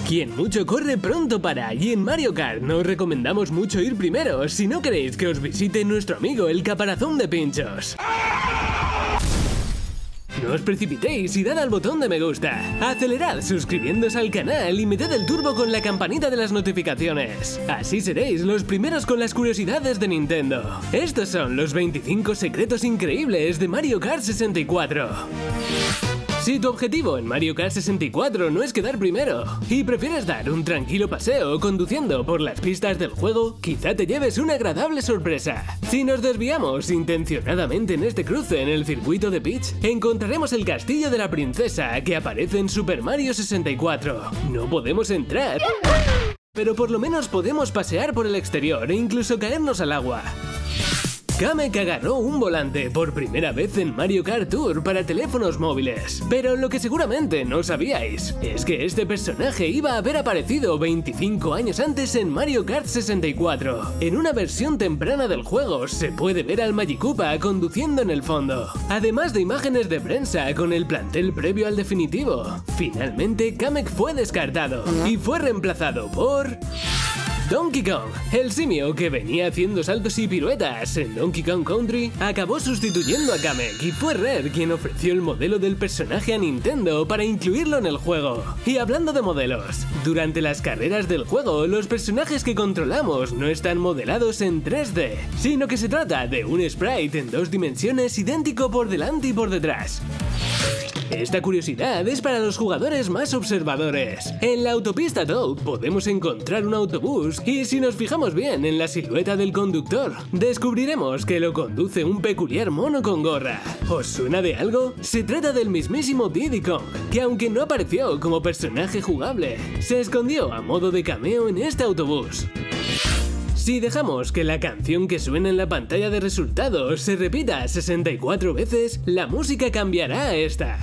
Quien mucho corre pronto para, y en Mario Kart no os recomendamos mucho ir primero si no queréis que os visite nuestro amigo el Caparazón de Pinchos. No os precipitéis y dad al botón de me gusta. Acelerad suscribiéndose al canal y meted el turbo con la campanita de las notificaciones. Así seréis los primeros con las curiosidades de Nintendo. Estos son los 25 secretos increíbles de Mario Kart 64. Si tu objetivo en Mario Kart 64 no es quedar primero y prefieres dar un tranquilo paseo conduciendo por las pistas del juego, quizá te lleves una agradable sorpresa. Si nos desviamos intencionadamente en este cruce en el circuito de Peach, encontraremos el castillo de la princesa que aparece en Super Mario 64. No podemos entrar, pero por lo menos podemos pasear por el exterior e incluso caernos al agua. Kamek agarró un volante por primera vez en Mario Kart Tour para teléfonos móviles, pero lo que seguramente no sabíais es que este personaje iba a haber aparecido 25 años antes en Mario Kart 64. En una versión temprana del juego se puede ver al Magikoopa conduciendo en el fondo, además de imágenes de prensa con el plantel previo al definitivo. Finalmente Kamek fue descartado y fue reemplazado por Donkey Kong, el simio que venía haciendo saltos y piruetas en Donkey Kong Country, acabó sustituyendo a Kamek y fue Rare quien ofreció el modelo del personaje a Nintendo para incluirlo en el juego. Y hablando de modelos, durante las carreras del juego los personajes que controlamos no están modelados en 3D, sino que se trata de un sprite en 2 dimensiones idéntico por delante y por detrás. Esta curiosidad es para los jugadores más observadores. En la autopista Toad podemos encontrar un autobús y si nos fijamos bien en la silueta del conductor, descubriremos que lo conduce un peculiar mono con gorra. ¿Os suena de algo? Se trata del mismísimo Diddy Kong, que aunque no apareció como personaje jugable, se escondió a modo de cameo en este autobús. Si dejamos que la canción que suena en la pantalla de resultados se repita 64 veces, la música cambiará a esta.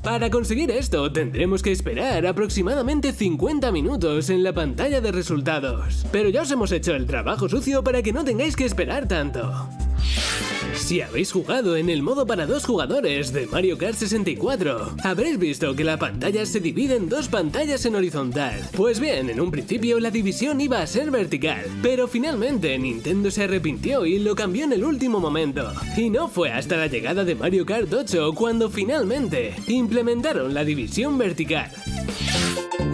Para conseguir esto tendremos que esperar aproximadamente 50 minutos en la pantalla de resultados. Pero ya os hemos hecho el trabajo sucio para que no tengáis que esperar tanto. Si habéis jugado en el modo para 2 jugadores de Mario Kart 64, habréis visto que la pantalla se divide en 2 pantallas en horizontal. Pues bien, en un principio la división iba a ser vertical, pero finalmente Nintendo se arrepintió y lo cambió en el último momento. Y no fue hasta la llegada de Mario Kart 8 cuando finalmente implementaron la división vertical.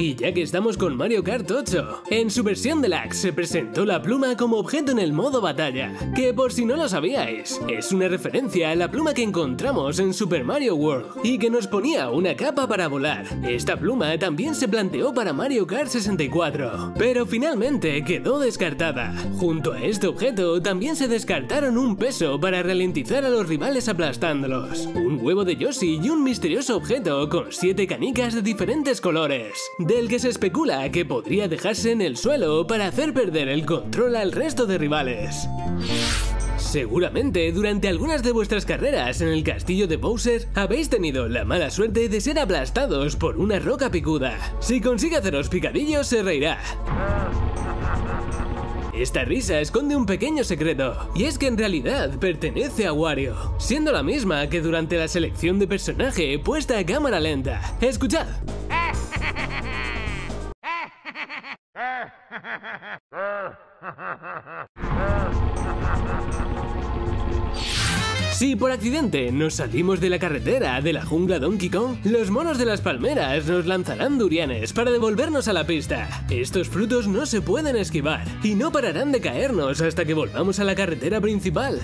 Y ya que estamos con Mario Kart 8, en su versión deluxe se presentó la pluma como objeto en el modo batalla, que por si no lo sabíais, es una referencia a la pluma que encontramos en Super Mario World y que nos ponía una capa para volar. Esta pluma también se planteó para Mario Kart 64, pero finalmente quedó descartada. Junto a este objeto también se descartaron un peso para ralentizar a los rivales aplastándolos, un huevo de Yoshi y un misterioso objeto con 7 canicas de diferentes colores, del que se especula que podría dejarse en el suelo para hacer perder el control al resto de rivales. Seguramente durante algunas de vuestras carreras en el castillo de Bowser habéis tenido la mala suerte de ser aplastados por una roca picuda. Si consigue haceros picadillos se reirá. Esta risa esconde un pequeño secreto, y es que en realidad pertenece a Wario, siendo la misma que durante la selección de personaje puesta a cámara lenta. ¡Escuchad! Si por accidente nos salimos de la carretera de la jungla Donkey Kong, los monos de las palmeras nos lanzarán durianes para devolvernos a la pista. Estos frutos no se pueden esquivar y no pararán de caernos hasta que volvamos a la carretera principal.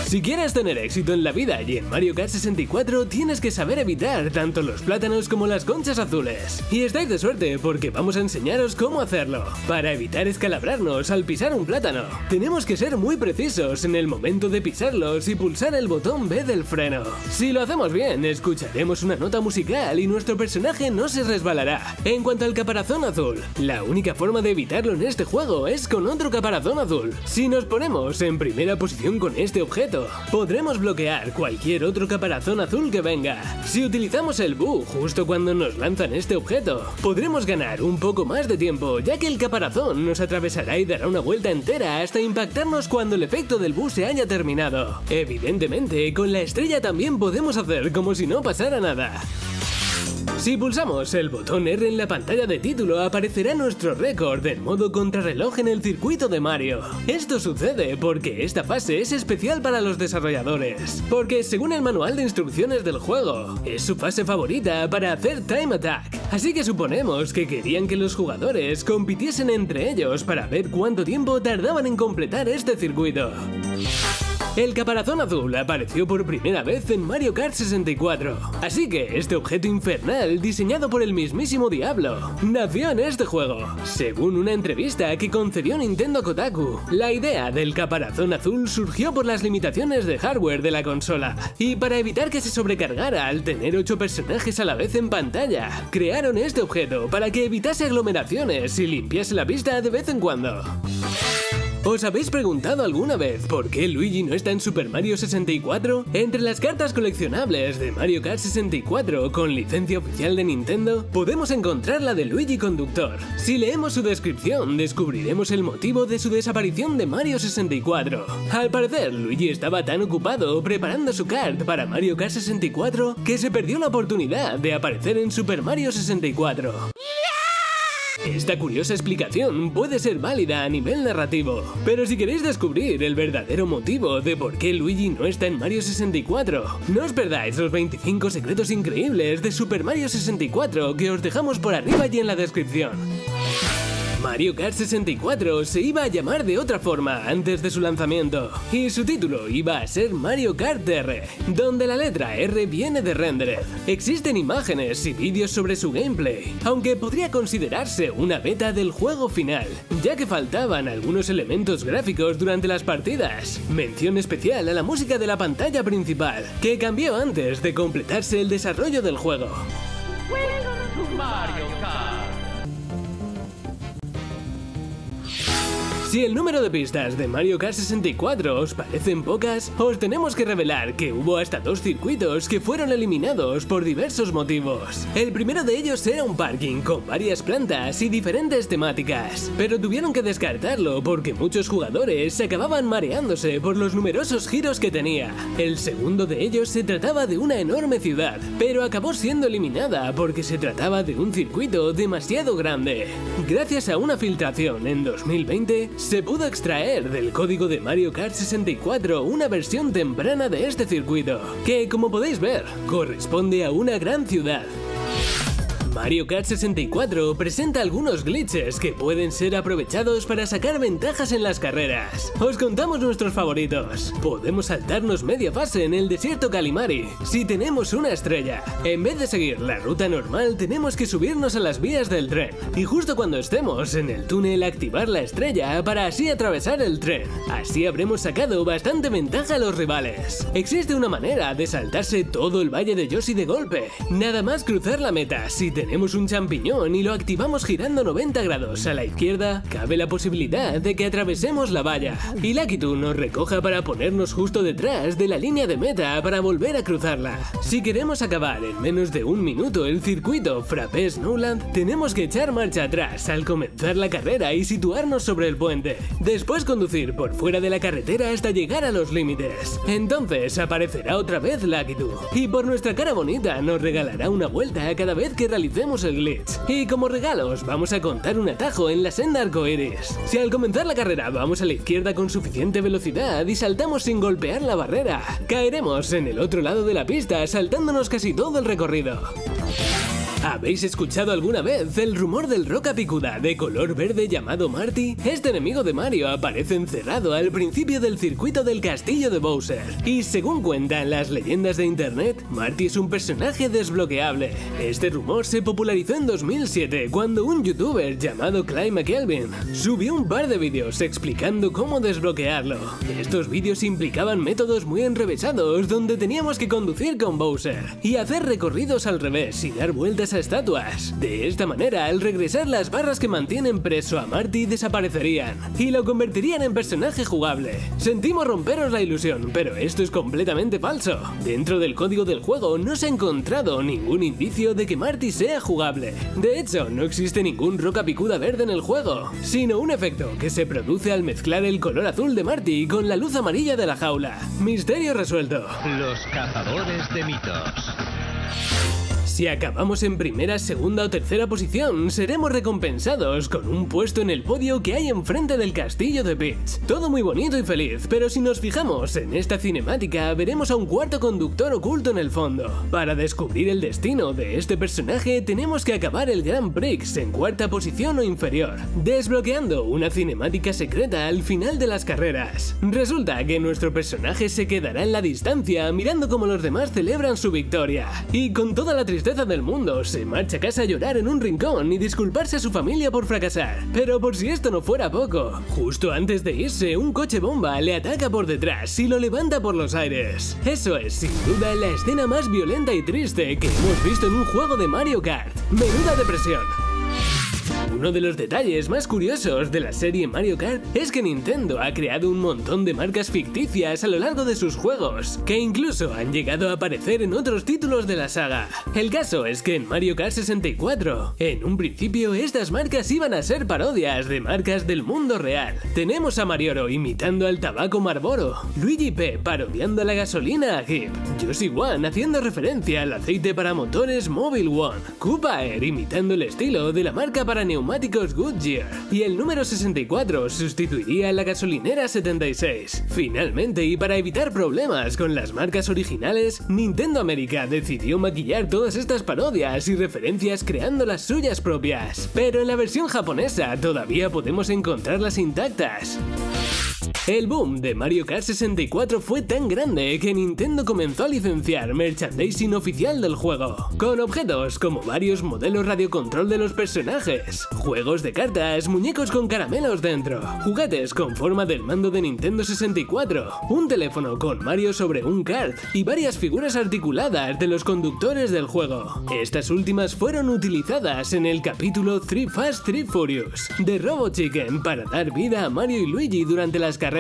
Si quieres tener éxito en la vida y en Mario Kart 64 tienes que saber evitar tanto los plátanos como las conchas azules. Y estáis de suerte porque vamos a enseñaros cómo hacerlo. Para evitar escalabrarnos al pisar un plátano, tenemos que ser muy precisos en el momento de pisarlos y pulsar el botón B del freno. Si lo hacemos bien, escucharemos una nota musical y nuestro personaje no se resbalará. En cuanto al caparazón azul, la única forma de evitarlo en este juego es con otro caparazón azul. Si nos ponemos en primera posición con este objeto, objeto. Podremos bloquear cualquier otro caparazón azul que venga. Si utilizamos el bug justo cuando nos lanzan este objeto, podremos ganar un poco más de tiempo, ya que el caparazón nos atravesará y dará una vuelta entera hasta impactarnos cuando el efecto del bug se haya terminado. Evidentemente, con la estrella también podemos hacer como si no pasara nada. Si pulsamos el botón R en la pantalla de título, aparecerá nuestro récord en modo contrarreloj en el circuito de Mario. Esto sucede porque esta fase es especial para los desarrolladores, porque según el manual de instrucciones del juego, es su fase favorita para hacer Time Attack. Así que suponemos que querían que los jugadores compitiesen entre ellos para ver cuánto tiempo tardaban en completar este circuito. El caparazón azul apareció por primera vez en Mario Kart 64, así que este objeto infernal diseñado por el mismísimo Diablo nació en este juego. Según una entrevista que concedió Nintendo a Kotaku, la idea del caparazón azul surgió por las limitaciones de hardware de la consola, y para evitar que se sobrecargara al tener 8 personajes a la vez en pantalla, crearon este objeto para que evitase aglomeraciones y limpiase la pista de vez en cuando. ¿Os habéis preguntado alguna vez por qué Luigi no está en Super Mario 64? Entre las cartas coleccionables de Mario Kart 64 con licencia oficial de Nintendo, podemos encontrar la de Luigi Conductor. Si leemos su descripción, descubriremos el motivo de su desaparición de Mario 64. Al parecer, Luigi estaba tan ocupado preparando su kart para Mario Kart 64 que se perdió la oportunidad de aparecer en Super Mario 64. Esta curiosa explicación puede ser válida a nivel narrativo, pero si queréis descubrir el verdadero motivo de por qué Luigi no está en Mario 64, no os perdáis los 25 secretos increíbles de Super Mario 64 que os dejamos por arriba y en la descripción. Mario Kart 64 se iba a llamar de otra forma antes de su lanzamiento, y su título iba a ser Mario Kart R, donde la letra R viene de Rendered. Existen imágenes y vídeos sobre su gameplay, aunque podría considerarse una beta del juego final, ya que faltaban algunos elementos gráficos durante las partidas. Mención especial a la música de la pantalla principal, que cambió antes de completarse el desarrollo del juego. Welcome to Mario Kart. Si el número de pistas de Mario Kart 64 os parecen pocas, os tenemos que revelar que hubo hasta 2 circuitos que fueron eliminados por diversos motivos. El primero de ellos era un parking con varias plantas y diferentes temáticas, pero tuvieron que descartarlo porque muchos jugadores se acababan mareándose por los numerosos giros que tenía. El segundo de ellos se trataba de una enorme ciudad, pero acabó siendo eliminada porque se trataba de un circuito demasiado grande. Gracias a una filtración en 2020, se pudo extraer del código de Mario Kart 64 una versión temprana de este circuito, que como podéis ver, corresponde a una gran ciudad. Mario Kart 64 presenta algunos glitches que pueden ser aprovechados para sacar ventajas en las carreras. Os contamos nuestros favoritos. Podemos saltarnos media fase en el desierto Kalimari si tenemos una estrella. En vez de seguir la ruta normal, tenemos que subirnos a las vías del tren, y justo cuando estemos en el túnel activar la estrella para así atravesar el tren. Así habremos sacado bastante ventaja a los rivales. Existe una manera de saltarse todo el valle de Yoshi de golpe. Nada más cruzar la meta, si tenemos un champiñón y lo activamos girando 90 grados a la izquierda, cabe la posibilidad de que atravesemos la valla y Lakitu nos recoja para ponernos justo detrás de la línea de meta para volver a cruzarla. Si queremos acabar en menos de un minuto el circuito Frappé Snowland, tenemos que echar marcha atrás al comenzar la carrera y situarnos sobre el puente. Después conducir por fuera de la carretera hasta llegar a los límites. Entonces aparecerá otra vez Lakitu y por nuestra cara bonita nos regalará una vuelta cada vez que realicemos el glitch. Y como regalos vamos a contar un atajo en la senda arcoiris. Si al comenzar la carrera vamos a la izquierda con suficiente velocidad y saltamos sin golpear la barrera, caeremos en el otro lado de la pista saltándonos casi todo el recorrido. ¿Habéis escuchado alguna vez el rumor del Roca Picuda de color verde llamado Marty? Este enemigo de Mario aparece encerrado al principio del circuito del castillo de Bowser. Y según cuentan las leyendas de internet, Marty es un personaje desbloqueable. Este rumor se popularizó en 2007 cuando un youtuber llamado Clay McKelvin subió un par de vídeos explicando cómo desbloquearlo. Estos vídeos implicaban métodos muy enrevesados donde teníamos que conducir con Bowser y hacer recorridos al revés y dar vueltas a estatuas. De esta manera, al regresar, las barras que mantienen preso a Marty desaparecerían y lo convertirían en personaje jugable. Sentimos romperos la ilusión, pero esto es completamente falso. Dentro del código del juego no se ha encontrado ningún indicio de que Marty sea jugable. De hecho, no existe ningún roca picuda verde en el juego, sino un efecto que se produce al mezclar el color azul de Marty con la luz amarilla de la jaula. Misterio resuelto. Los cazadores de mitos. Si acabamos en primera, segunda o tercera posición, seremos recompensados con un puesto en el podio que hay enfrente del castillo de Peach. Todo muy bonito y feliz, pero si nos fijamos en esta cinemática, veremos a un cuarto conductor oculto en el fondo. Para descubrir el destino de este personaje, tenemos que acabar el Grand Prix en cuarta posición o inferior, desbloqueando una cinemática secreta al final de las carreras. Resulta que nuestro personaje se quedará en la distancia mirando cómo los demás celebran su victoria, y con toda la tristeza del mundo se marcha a casa a llorar en un rincón y disculparse a su familia por fracasar. Pero por si esto no fuera poco, justo antes de irse, un coche bomba le ataca por detrás y lo levanta por los aires. Eso es sin duda la escena más violenta y triste que hemos visto en un juego de Mario Kart. ¡Menuda depresión! Uno de los detalles más curiosos de la serie Mario Kart es que Nintendo ha creado un montón de marcas ficticias a lo largo de sus juegos, que incluso han llegado a aparecer en otros títulos de la saga. El caso es que en Mario Kart 64, en un principio estas marcas iban a ser parodias de marcas del mundo real. Tenemos a Marioro imitando al tabaco Marlboro, Luigi P parodiando la gasolina Agip, Yoshi One haciendo referencia al aceite para motores Mobile One, Koopa Air imitando el estilo de la marca para neumáticos Goodyear, y el número 64 sustituiría a la gasolinera 76. Finalmente, y para evitar problemas con las marcas originales, Nintendo América decidió maquillar todas estas parodias y referencias creando las suyas propias. Pero en la versión japonesa todavía podemos encontrarlas intactas. El boom de Mario Kart 64 fue tan grande que Nintendo comenzó a licenciar merchandising oficial del juego, con objetos como varios modelos radiocontrol de los personajes, juegos de cartas, muñecos con caramelos dentro, juguetes con forma del mando de Nintendo 64, un teléfono con Mario sobre un kart y varias figuras articuladas de los conductores del juego. Estas últimas fueron utilizadas en el capítulo 3 Fast 3 Furious de Robo Chicken para dar vida a Mario y Luigi durante las carreras.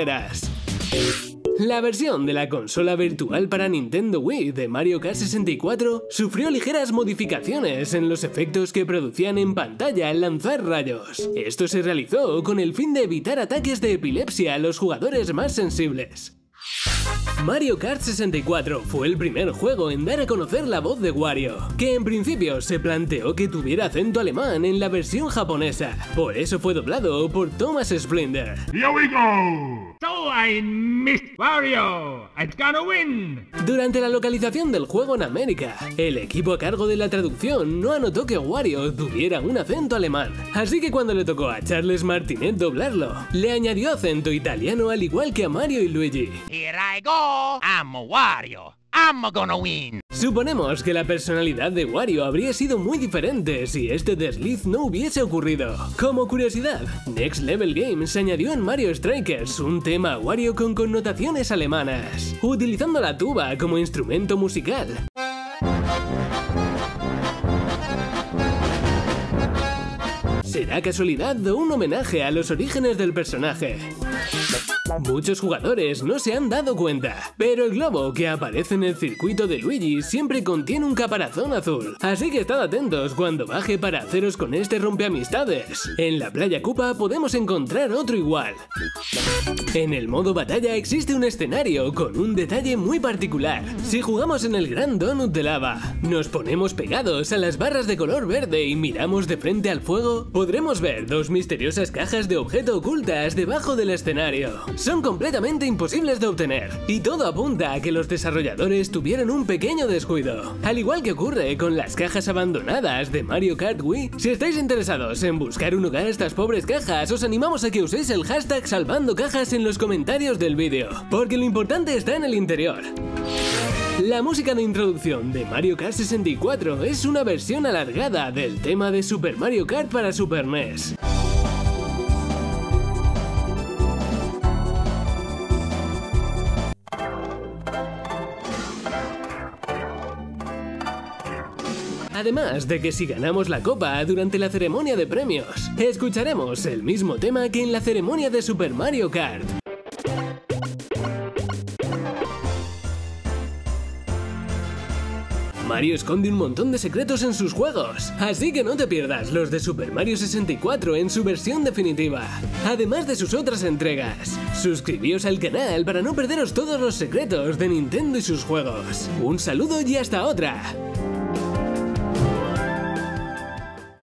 La versión de la consola virtual para Nintendo Wii de Mario Kart 64 sufrió ligeras modificaciones en los efectos que producían en pantalla al lanzar rayos. Esto se realizó con el fin de evitar ataques de epilepsia a los jugadores más sensibles. Mario Kart 64 fue el primer juego en dar a conocer la voz de Wario, que en principio se planteó que tuviera acento alemán en la versión japonesa. Por eso fue doblado por Thomas Splinder. Here we go! So I missed Wario! It's gonna win! Durante la localización del juego en América, el equipo a cargo de la traducción no anotó que Wario tuviera un acento alemán, así que cuando le tocó a Charles Martinet doblarlo, le añadió acento italiano al igual que a Mario y Luigi. Here I go! I'm Wario. I'm gonna win. Suponemos que la personalidad de Wario habría sido muy diferente si este desliz no hubiese ocurrido. Como curiosidad, Next Level Games añadió en Mario Strikers un tema a Wario con connotaciones alemanas, utilizando la tuba como instrumento musical. ¿Será casualidad o un homenaje a los orígenes del personaje? Muchos jugadores no se han dado cuenta, pero el globo que aparece en el circuito de Luigi siempre contiene un caparazón azul, así que estad atentos cuando baje para haceros con este rompeamistades. En la playa Koopa podemos encontrar otro igual. En el modo batalla existe un escenario con un detalle muy particular. Si jugamos en el Gran Donut de lava, nos ponemos pegados a las barras de color verde y miramos de frente al fuego, podremos ver dos misteriosas cajas de objeto ocultas debajo del escenario. Son completamente imposibles de obtener, y todo apunta a que los desarrolladores tuvieron un pequeño descuido. Al igual que ocurre con las cajas abandonadas de Mario Kart Wii, si estáis interesados en buscar un hogar a estas pobres cajas, os animamos a que uséis el hashtag salvando cajas en los comentarios del vídeo, porque lo importante está en el interior. La música de introducción de Mario Kart 64 es una versión alargada del tema de Super Mario Kart para Super NES. Además de que si ganamos la copa durante la ceremonia de premios, escucharemos el mismo tema que en la ceremonia de Super Mario Kart. Mario esconde un montón de secretos en sus juegos, así que no te pierdas los de Super Mario 64 en su versión definitiva, además de sus otras entregas. Suscribíos al canal para no perderos todos los secretos de Nintendo y sus juegos. Un saludo y hasta otra.